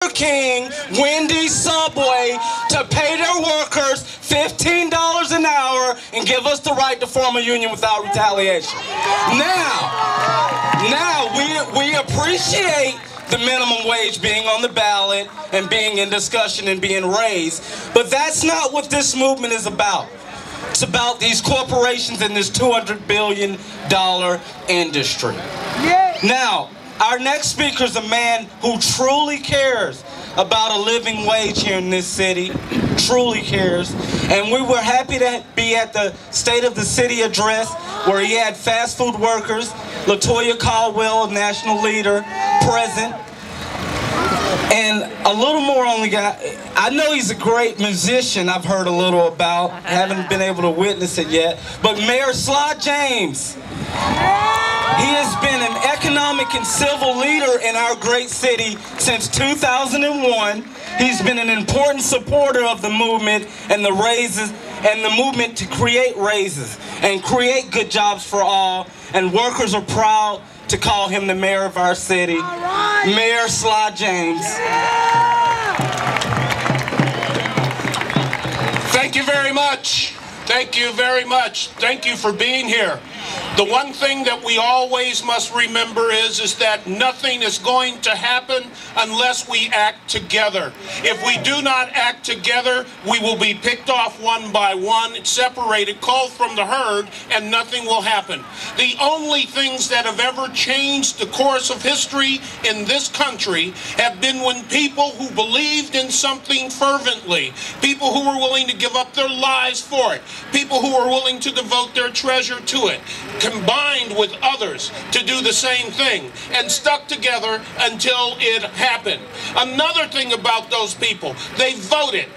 Burger King, Wendy's, Subway to pay their workers $15 an hour and give us the right to form a union without retaliation. Now we appreciate the minimum wage being on the ballot and being in discussion and being raised, but that's not what this movement is about. It's about these corporations and this $200 billion industry. Now, our next speaker is a man who truly cares about a living wage here in this city, truly cares. And we were happy to be at the State of the City address where he had fast food workers, LaToya Caldwell, a national leader, present. And a little more on the guy. I know he's a great musician, I've heard a little about. Haven't been able to witness it yet. But Mayor Sly James, he has been an economic and civil leader in our great city since 2001. He's been an important supporter of the movement and the raises and the movement to create raises and create good jobs for all. And workers are proud to call him the mayor of our city, Mayor Sly James. Thank you very much. Thank you very much. Thank you for being here. The one thing that we always must remember is that nothing is going to happen unless we act together. If we do not act together, we will be picked off one by one, separated, called from the herd, and nothing will happen. The only things that have ever changed the course of history in this country have been when people who believed in something fervently, people who were willing to give up their lives for it, people who were willing to devote their treasure to it, combined with others to do the same thing and stuck together until it happened. Another thing about those people, they voted.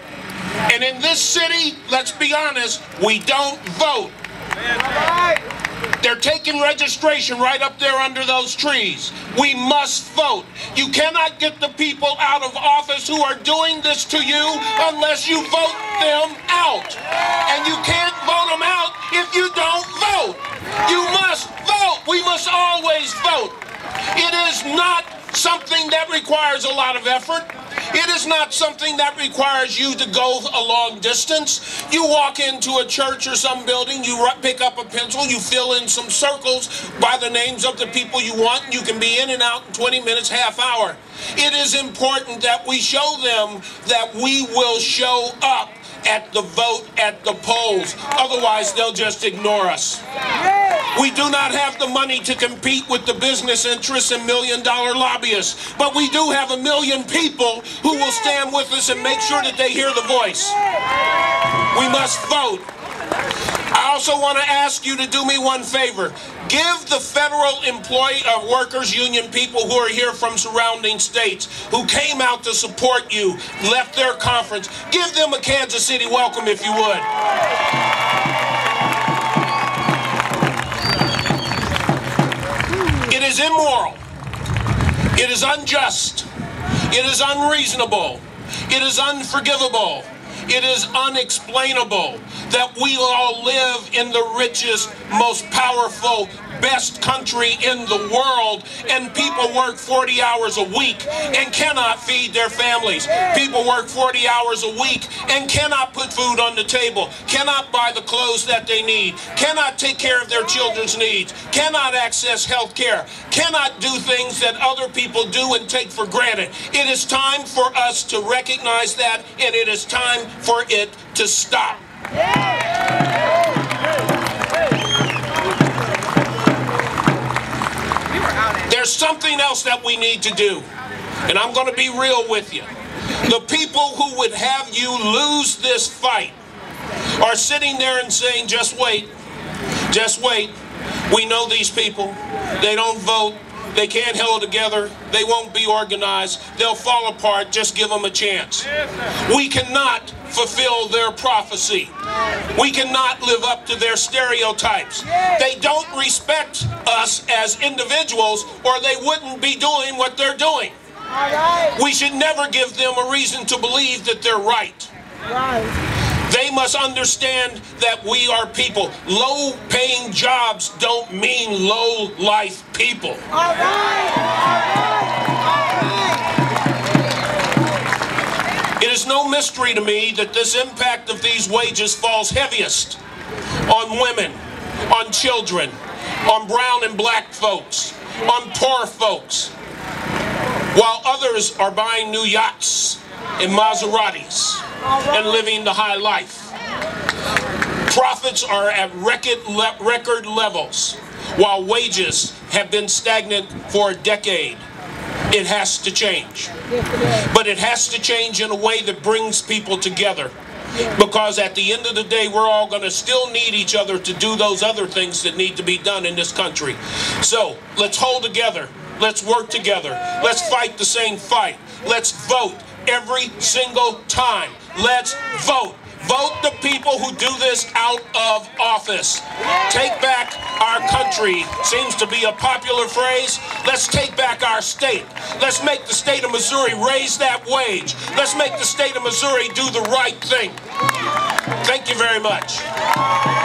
And in this city, let's be honest, we don't vote. They're taking registration right up there under those trees. We must vote. You cannot get the people out of office who are doing this to you unless you vote them out. And you can't vote them out if you don't vote. You must vote. We must always vote. It is not something that requires a lot of effort. It is not something that requires you to go a long distance. You walk into a church or some building, you pick up a pencil, you fill in some circles by the names of the people you want, and you can be in and out in 20 minutes, half hour. It is important that we show them that we will show up at the vote at the polls. Otherwise, they'll just ignore us. We do not have the money to compete with the business interests and million-dollar lobbyists, but we do have 1 million people who will stand with us and make sure that they hear the voice. We must vote. I also want to ask you to do me one favor. Give the federal workers union people who are here from surrounding states, who came out to support you, left their conference, give them a Kansas City welcome if you would. It is immoral. It is unjust. It is unreasonable. It is unforgivable. It is unexplainable that we all live in the richest, most powerful, best country in the world, and people work 40 hours a week and cannot feed their families. People work 40 hours a week and cannot put food on the table, cannot buy the clothes that they need, cannot take care of their children's needs, cannot access health care, cannot do things that other people do and take for granted. It is time for us to recognize that, and it is time for it to stop. There's something else that we need to do, and I'm going to be real with you. The people who would have you lose this fight are sitting there and saying, just wait, just wait. We know these people. They don't vote. They can't hold together. They won't be organized. They'll fall apart. Just give them a chance. We cannot fulfill their prophecy. We cannot live up to their stereotypes. They don't respect us as individuals, or they wouldn't be doing what they're doing. We should never give them a reason to believe that they're right. They must understand that we are people. Low-paying jobs don't mean low-life people. no mystery to me that this impact of these wages falls heaviest on women, on children, on brown and black folks, on poor folks, while others are buying new yachts and Maseratis and living the high life. Profits are at record levels, while wages have been stagnant for a decade. It has to change. But it has to change in a way that brings people together. Because at the end of the day, we're all going to still need each other to do those other things that need to be done in this country. So, let's hold together. Let's work together. Let's fight the same fight. Let's vote every single time. Let's vote. Vote the people who do this out of office. Take back our country seems to be a popular phrase. Let's take back our state. Let's make the state of Missouri raise that wage. Let's make the state of Missouri do the right thing. Thank you very much.